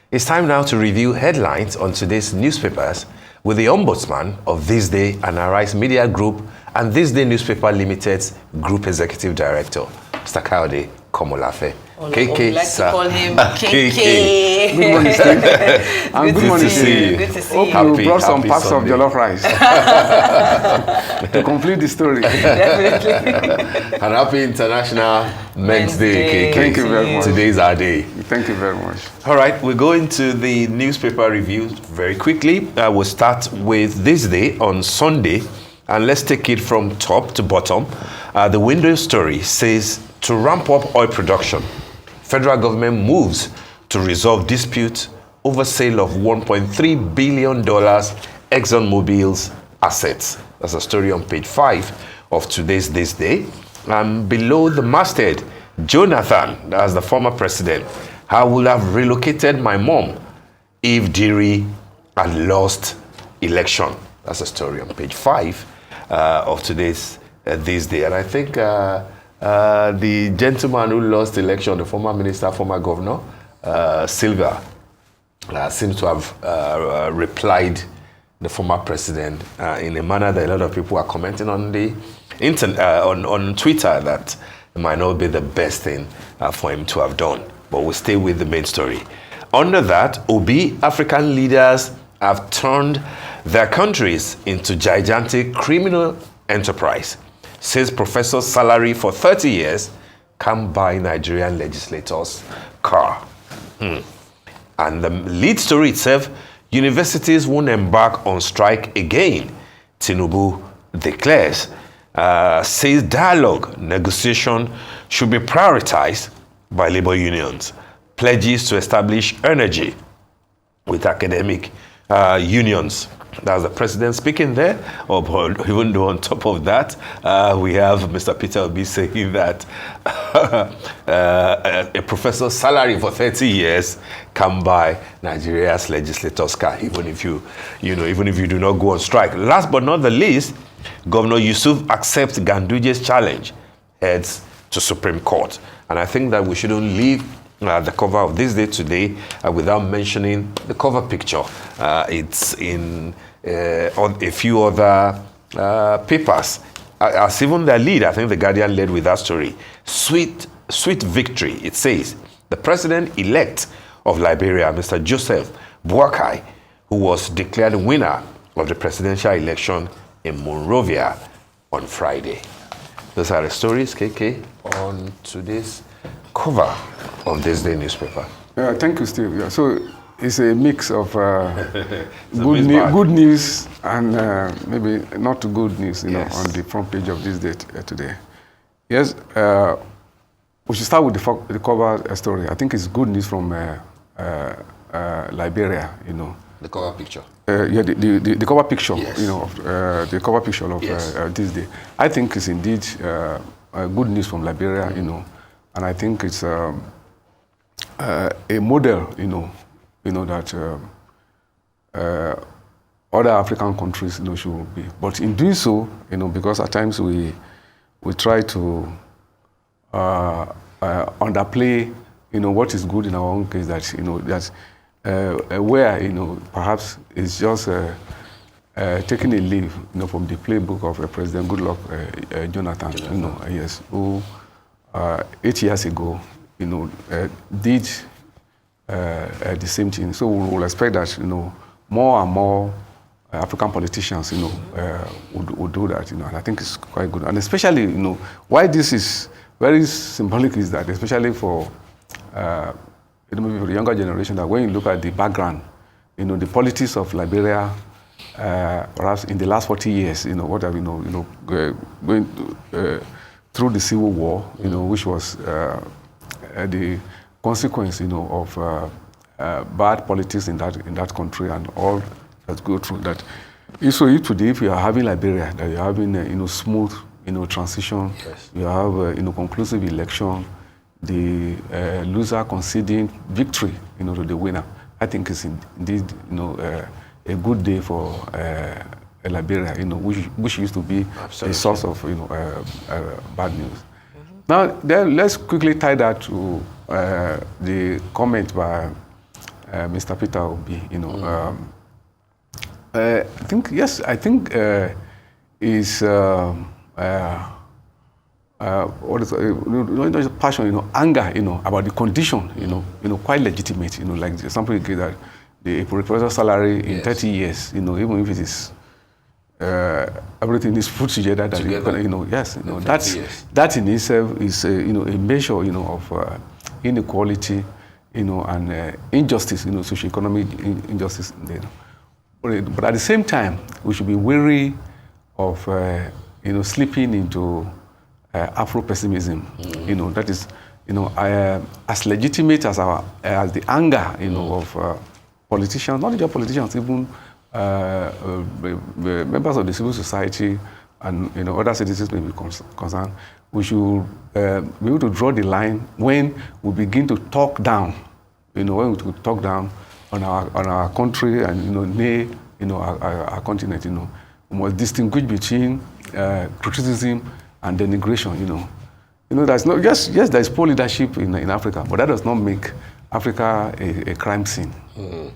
It's time now to review headlines on today's newspapers with the Ombudsman of ThisDay and Arise Media Group and ThisDay Newspaper Limited's Group Executive Director, Mr. Kaode Komolafe. KK, like to call him KK. Good morning, Steve. And good morning to see you. Good to see Hope you. you brought some Happy packs of Sunday. jollof rice to complete the story. Definitely. And happy International Men's Day, KK. Thank you very much. Today's our day. Thank you very much. All right, we're going to the newspaper reviews very quickly. We'll start with ThisDay on Sunday, and let's take it from top to bottom. The window story says, to ramp up oil production, federal government moves to resolve dispute over sale of $1.3 billion ExxonMobil's assets. That's a story on page 5 of today's ThisDay. And below the masthead, Jonathan, that's the former president, I would have relocated my mom if Diri had lost election. That's a story on page 5 of today's ThisDay. And I think the gentleman who lost election, the former minister, former governor, Silva, seems to have replied the former president in a manner that a lot of people are commenting on the internet, on Twitter, that it might not be the best thing for him to have done. But we'll stay with the main story. Under that, Obi, African leaders have turned their countries into gigantic criminal enterprise. Says professor's salary for 30 years can buy Nigerian legislators' car. And the lead story itself, universities won't embark on strike again. Tinubu declares, says dialogue, negotiation should be prioritized by labor unions. Pledges to establish energy with academic unions. That's the president speaking there. Even though on top of that, we have Mr. Peter Obi saying that a professor's salary for 30 years can buy Nigeria's legislators' car, even if you do not go on strike. Last but not the least, Governor Yusuf accepts Ganduje's challenge, heads to Supreme Court. And I think that we shouldn't leave the cover of ThisDay today without mentioning the cover picture. It's in on a few other papers. As even their lead, I think the Guardian led with that story. Sweet victory, it says. The president-elect of Liberia, Mr. Joseph Boakai, who was declared winner of the presidential election in Monrovia on Friday. Those are the stories, KK, on today's cover of ThisDay newspaper. Thank you, Steve. Yeah, so it's a mix of good news and maybe not too good news, on the front page of ThisDay today. Yes, we should start with the cover story. I think it's good news from Liberia, The cover picture. The cover picture, Yes. the cover picture of Yes. ThisDay. I think it's indeed good news from Liberia, and I think it's a model, that other African countries, should be. But in doing so, because at times we try to underplay, what is good in our own case, that where, perhaps it's just taking a leaf, from the playbook of President Goodluck Jonathan, yes, who 8 years ago, did the same thing. So we will expect that, more and more African politicians, would do that, and I think it's quite good. And especially, why this is very symbolic is that, especially for maybe for the younger generation, that when you look at the background, the politics of Liberia, perhaps in the last 40 years, what have going through the Civil War, which was the consequence, of bad politics in that country and all that go through that. So if today, if you are having Liberia, that you're having smooth, transition, yes. You have conclusive election, the loser conceding victory, to the winner. I think it's indeed, a good day for Liberia, which used to be Absolutely. A source of, bad news. Mm-hmm. Now, then let's quickly tie that to the comment by Mr. Peter Obi, you know. I think yes. I think is what is passion, you know, anger, you know, about the condition, you know, quite legitimate, you know, like somebody get that the professor salary in 30 years, you know, even if it is everything is put together, that you know, yes, you know, that in itself is you know, a measure, you know, of inequality, you know, and injustice, you know, socio-economic injustice, you know. But at the same time, we should be wary of you know, slipping into Afro-pessimism. You know, that is, you know, as legitimate as as the anger, you know, of politicians, not just politicians, even members of the civil society and, you know, other citizens may be concerned. We should be able to draw the line when we begin to talk down, you know, when we talk down on our country and, you know, our continent. You know, we must distinguish between criticism and denigration. You know, there's no, yes, there's poor leadership in Africa, but that does not make Africa a crime scene.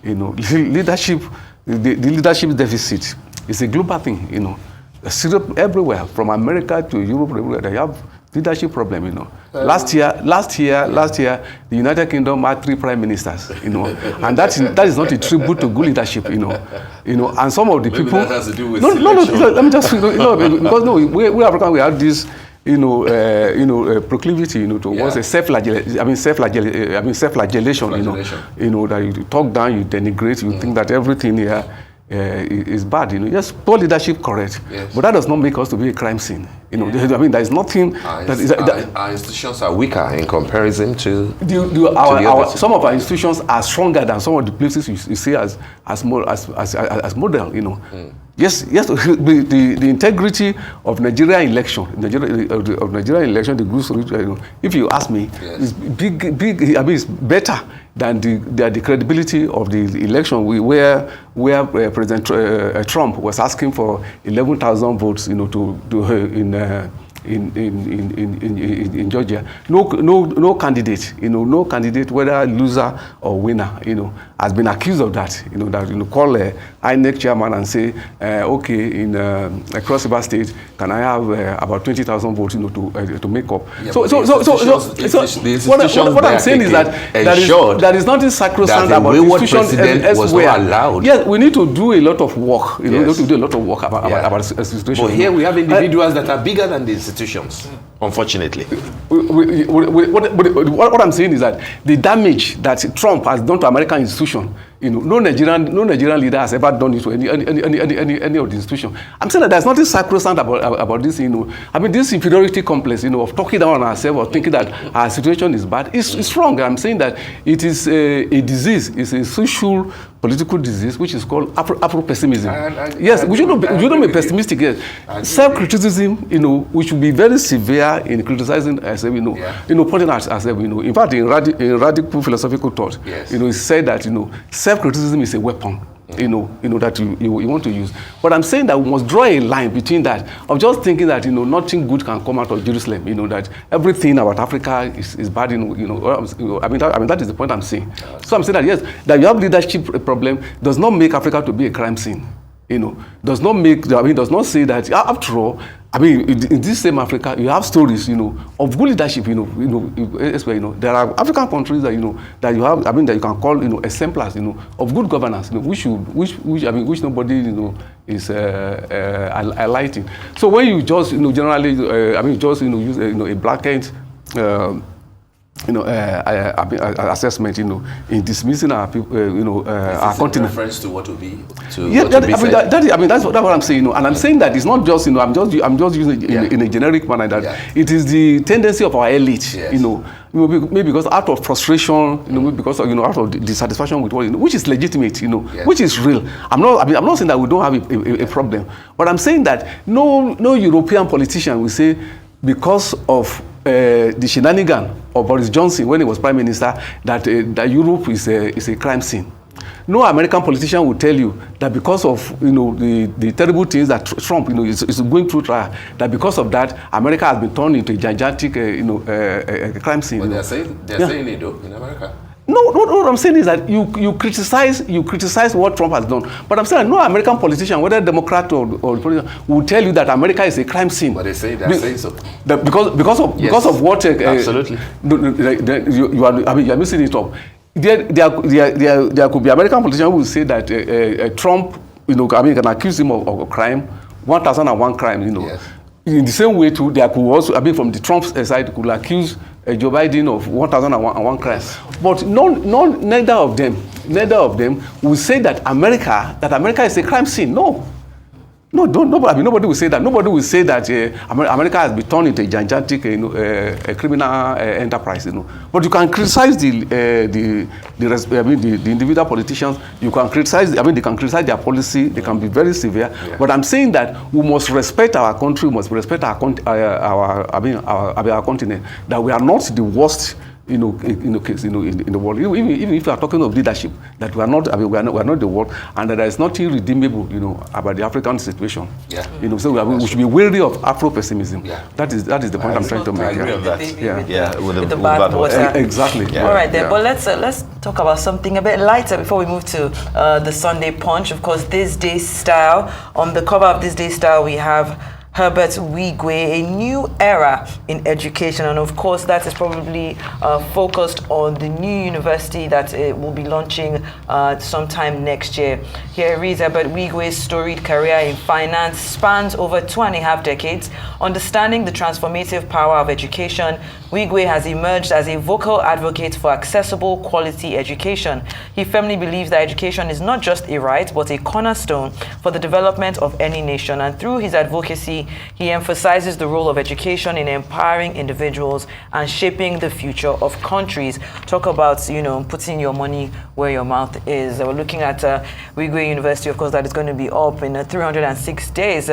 You know, leadership, the leadership deficit is a global thing. You know, everywhere from America to Europe, everywhere they have leadership problem. You know, last year, the United Kingdom had 3 prime ministers. You know, and that is not a tribute to good leadership. You know, and some of the Maybe people. That has to do with no. Let me just because we Africans, we have this. Proclivity, towards self-flagellation. You know, that you talk down, you denigrate, you think that everything here is bad. Yes, poor leadership, correct, but that does not make us to be a crime scene. I mean, there is nothing our institutions are weaker in comparison to some of our institutions are stronger than some of the places you see as model. Yes, the integrity of Nigerian election, the groups, if you ask me, is big. I mean, it's better than the credibility of the election where President Trump was asking for 11,000 votes, in Georgia. No candidate, no candidate, whether loser or winner, has been accused of that. Call INEC chairman and say, okay, in Cross River State, can I have about 20,000 votes, to make up? Yeah, What I'm saying is that there is nothing sacrosanct about institutions elsewhere. Yes, we need to do a lot of work. We need to do a lot of work about the situation. But here we have individuals that are bigger than the institutions, unfortunately. What I'm saying is that the damage that Trump has done to American institutions, no Nigerian leader has ever done it to any of the institutions. I'm saying that there's nothing sacrosanct about this. I mean, this inferiority complex, of talking down on ourselves or thinking that our situation is bad, it's wrong. I'm saying that it is a disease. It's a social political disease which is called Afro-pessimism. Yes, we shouldn't be pessimistic. Yes, self-criticism. We should be very severe in criticizing ourselves. Pointing at ourselves. In fact, in radical philosophical thought, it's said that self-criticism is a weapon. That you want to use. But I'm saying that we must draw a line between that of just thinking that nothing good can come out of Jerusalem. That everything about Africa is bad. I mean that is the point I'm saying. So I'm saying that yes, that you have leadership problem does not make Africa to be a crime scene. Does not say that after all. I mean, in this same Africa, you have stories, of good leadership. There are African countries that that you have. I mean, that you can call, exemplars, of good governance, which nobody, is highlighting. So when you just, generally, use, a blanket, assessment, in dismissing our people, our continent. Reference to what will be. That's what I'm saying. And I'm saying that it's not just, I'm just using it in a generic manner. That it is the tendency of our elite, maybe because out of frustration, maybe because of, out of dissatisfaction with what, which is legitimate, which is real. I'm not saying that we don't have a problem, but I'm saying that no European politician will say because of the shenanigan of Boris Johnson when he was prime minister that Europe is a crime scene. No American politician will tell you that because of the terrible things that Trump is going through trial, that because of that America has been turned into a gigantic crime scene. But they're saying it though in America. No, what I'm saying is that you criticize what Trump has done. But I'm saying no American politician, whether Democrat or Republican, will tell you that America is a crime scene. But they say so. Because of what absolutely. You are missing it up. There could be American politicians who will say that Trump, can accuse him of crime, 1001 crime, Yes. In the same way too, there could also, from the Trump side, could accuse Joe Biden of 1001 crimes. But neither of them will say that America is a crime scene. No, nobody will say that. Nobody will say that America has been turned into a gigantic, a criminal enterprise. But you can criticize the individual politicians. You can criticize. They can criticize their policy. They can be very severe. Yeah. But I'm saying that we must respect our country. We must respect our continent. That we are not the worst. In the world, even if you are talking of leadership, that we are not the world, and that there is nothing redeemable, about the African situation. Yeah. So we should be wary of Afro-pessimism. Yeah. That is the point I'm trying to make. I agree on that. With the bad water. Exactly. Yeah. All right, then. But let's talk about something a bit lighter before we move to the Sunday Punch. Of course, ThisDay Style. On the cover of ThisDay Style, we have Herbert Wigwe, a new era in education, and of course that is probably focused on the new university that will be launching sometime next year. Here it reads, Herbert Wigwe's storied career in finance spans over 2.5 decades. Understanding the transformative power of education, Wigwe has emerged as a vocal advocate for accessible, quality education. He firmly believes that education is not just a right, but a cornerstone for the development of any nation. And through his advocacy, he emphasizes the role of education in empowering individuals and shaping the future of countries. Talk about, putting your money where your mouth is. We're looking at Wigwe University, of course, that is going to be up in 306 days.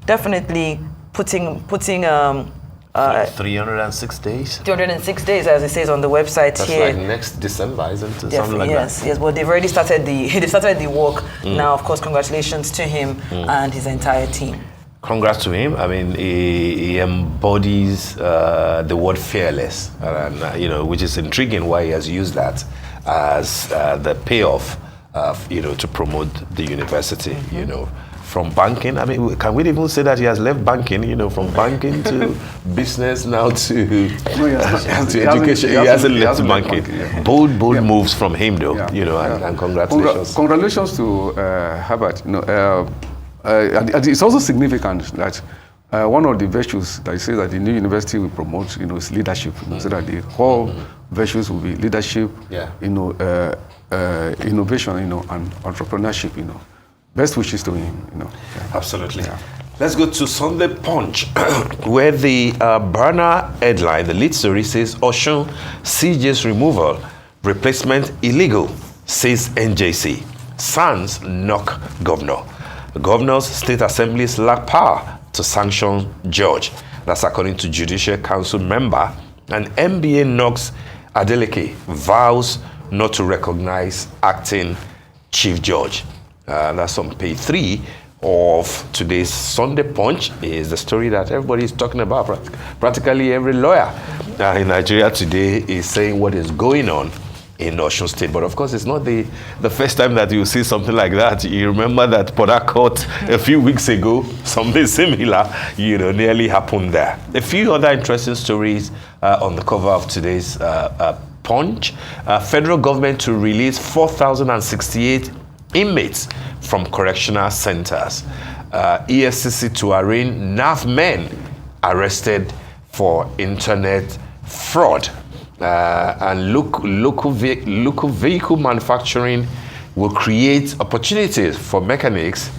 Definitely putting 306 days? 306 days, as it says on the website. That's here. Like next December, isn't it? Something like that. Yes, well, they've already started the work. Now, of course, congratulations to him and his entire team. Congrats to him. He embodies the word fearless, and which is intriguing why he has used that as the payoff, to promote the university. From banking, can we even say that he has left banking? From banking to business now to education. He hasn't left banking. Yeah. Bold moves from him, though. And congratulations. Congratulations to Herbert. It's also significant that one of the virtues that he says that the new university will promote, is leadership. So that the core virtues will be leadership, innovation, and entrepreneurship. Best wishes to him. Absolutely. Yeah. Let's go to Sunday Punch, where the burner headline, the lead story says, Osun CJ's removal, replacement illegal, says NJC. Sans knock governor. The governor's state assemblies lack power to sanction judge. That's according to Judicial Council member. And MBA knocks Adeleke, vows not to recognize acting chief judge. That's on page 3 of today's Sunday Punch. Is the story that everybody is talking about. Practically every lawyer in Nigeria today is saying what is going on in Osun State. But of course, it's not the first time that you see something like that. You remember that Port Harcourt a few weeks ago, something similar, nearly happened there. A few other interesting stories on the cover of today's Punch. Federal government to release 4,068 inmates from correctional centers. EFCC to arraign NAF men arrested for internet fraud. And local vehicle manufacturing will create opportunities for mechanics,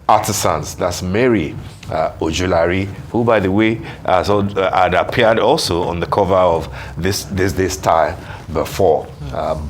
artisans. That's Mary Ojulari, who, by the way, had appeared also on the cover of ThisDay Style before.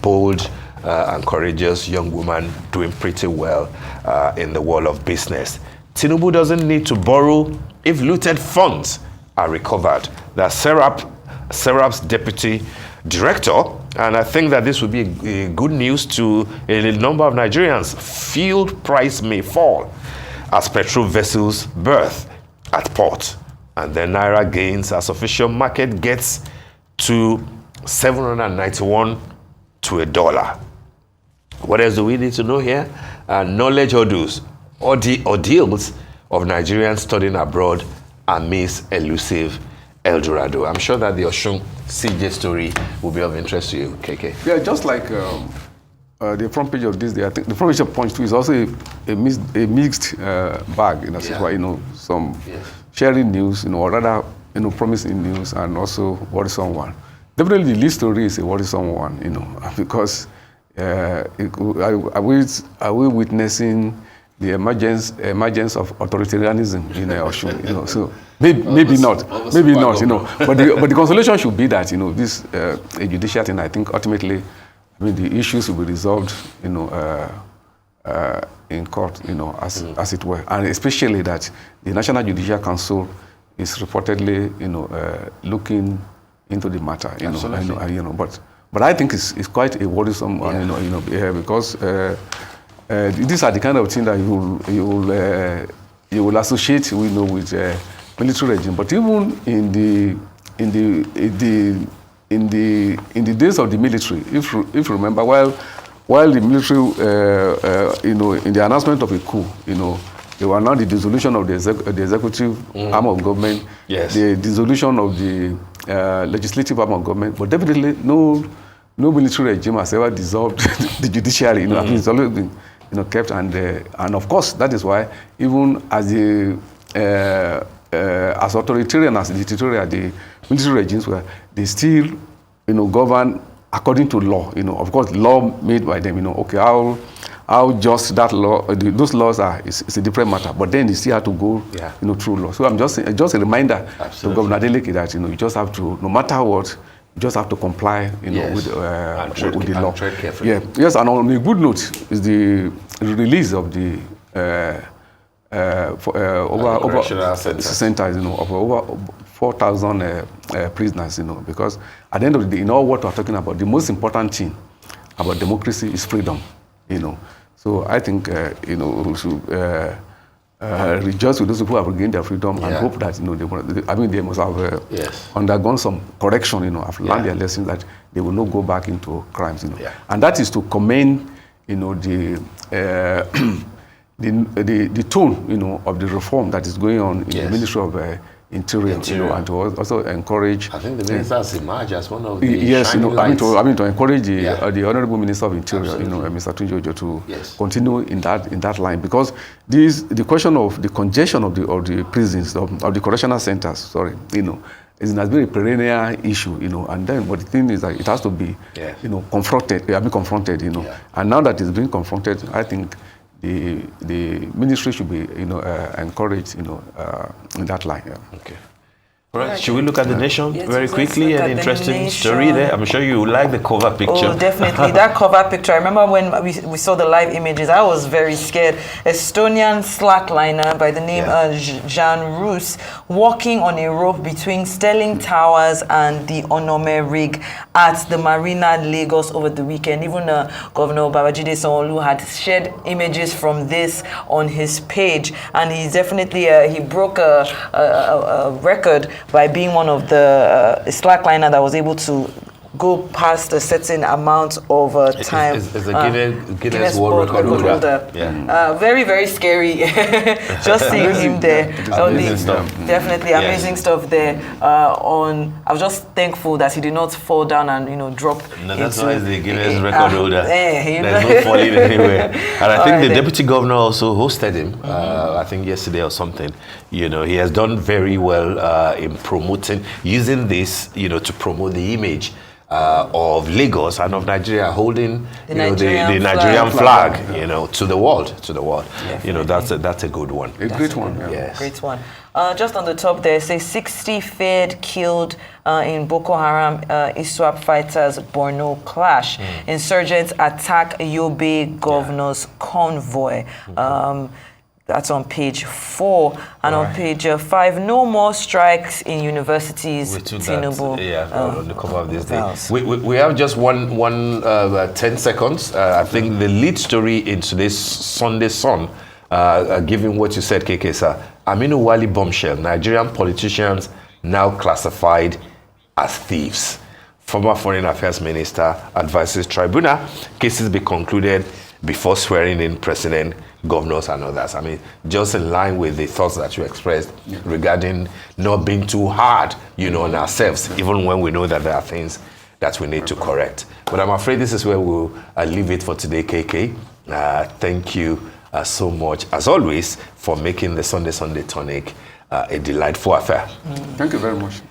Bold and courageous young woman doing pretty well in the world of business. Tinubu doesn't need to borrow if looted funds are recovered. That's SERAP's deputy director, and I think that this would be a good news to a number of Nigerians. Fuel price may fall as petrol vessels berth at port, and then Naira gains as official market gets to 791 to $1. What else do we need to know here? Knowledge hurdles or the ordeals of Nigerians studying abroad amidst elusive El Dorado. I'm sure that the Osun CJ story will be of interest to you, KK. Yeah, just like the front page of ThisDay, I think the front page of Punch too is also a mixed bag in a sense, where, some sharing news, or rather, promising news, and also worrisome one. Definitely, the lead story is a worrisome one, because are we witnessing the emergence of authoritarianism in Osun? So maybe not, But the consolation should be that this a judicial thing. I think ultimately, the issues will be resolved, in court, as it were, and especially that the National Judicial Council is reportedly, looking into the matter, but I think it's quite a worrisome one, because these are the kind of things that you will associate, with military regime. But even in the days of the military, if you remember, while the military, in the announcement of a coup, they were now the dissolution of the executive arm of government, the dissolution of the legislative arm of government, but definitely no military regime has ever dissolved the judiciary. It's always been kept, and of course that is why even as authoritarian as dictatorial the military regimes were, they still govern according to law. Of course, law made by them. How just that law, those laws are, is a different matter. But then you still have to go, through law. So I'm just a reminder to Governor Adeleke that you just have to, no matter what, you just have to comply, with the law. Tread carefully. Yes, and on a good note is the release of the over centers, of over 4,000 prisoners, because at the end of the day, in all what we're talking about, the most important thing about democracy is freedom, So I think, we should rejoice with those who have regained their freedom and hope that, they must have undergone some correction, have learned their lessons, that they will not go back into crimes, And that is to commend, the tone, of the reform that is going on in the Ministry of Interior, and to also encourage. I think the minister has emerged as one of the to encourage the Honorable Minister of Interior, Mr. Tinubu, to continue in that line, because the question of the congestion of the prisons, of the correctional centers, it has been a perennial issue, and then, but the thing is that it has to be, confronted, and now that it's being confronted, I think the ministry should be, encouraged, in that line. Okay. All right. Should we look at the Nation very quickly? An interesting story there. I'm sure you like the cover picture. Oh, definitely. That cover picture. I remember when we saw the live images, I was very scared. Estonian slackliner by the name Jan Roos walking on a rope between Sterling Towers and the Onome rig at the Marina, Lagos over the weekend. Even Governor Babajide Sanwo-Olu had shared images from this on his page, and he definitely he broke a record by being one of the slackliner that was able to go past a certain amount of time. It's a Guinness World Record holder. Very, very scary. Just seeing him there. Amazing stuff. Definitely amazing stuff there. I was just thankful that he did not fall down and drop. No, that's why he's the Guinness Record holder. There's no falling anywhere. And I think the deputy governor also hosted him. I think yesterday or something. He has done very well in promoting, using this, to promote the image of Lagos and of Nigeria, holding the Nigerian flag, to the world. That's a good one. A great one. Yes. Great one. Just on the top there, say 60 feared killed in Boko Haram ISWAP fighters Borno clash. Insurgents attack Yobe governor's convoy. That's on page 4. And on page 5, no more strikes in universities. We took Tinubu. on the cover of ThisDay. We have just one 10 seconds. I think the lead story in today's Sunday Sun, given what you said, KK, sir, Aminu Wali bombshell, Nigerian politicians now classified as thieves. former Foreign Affairs Minister, advises tribunal cases be concluded before swearing in president, governors, and others. I mean, just in line with the thoughts that you expressed regarding not being too hard, on ourselves, even when we know that there are things that we need to correct. But I'm afraid this is where we'll leave it for today, KK. Thank you so much, as always, for making the Sunday Tonic a delightful affair. Thank you very much.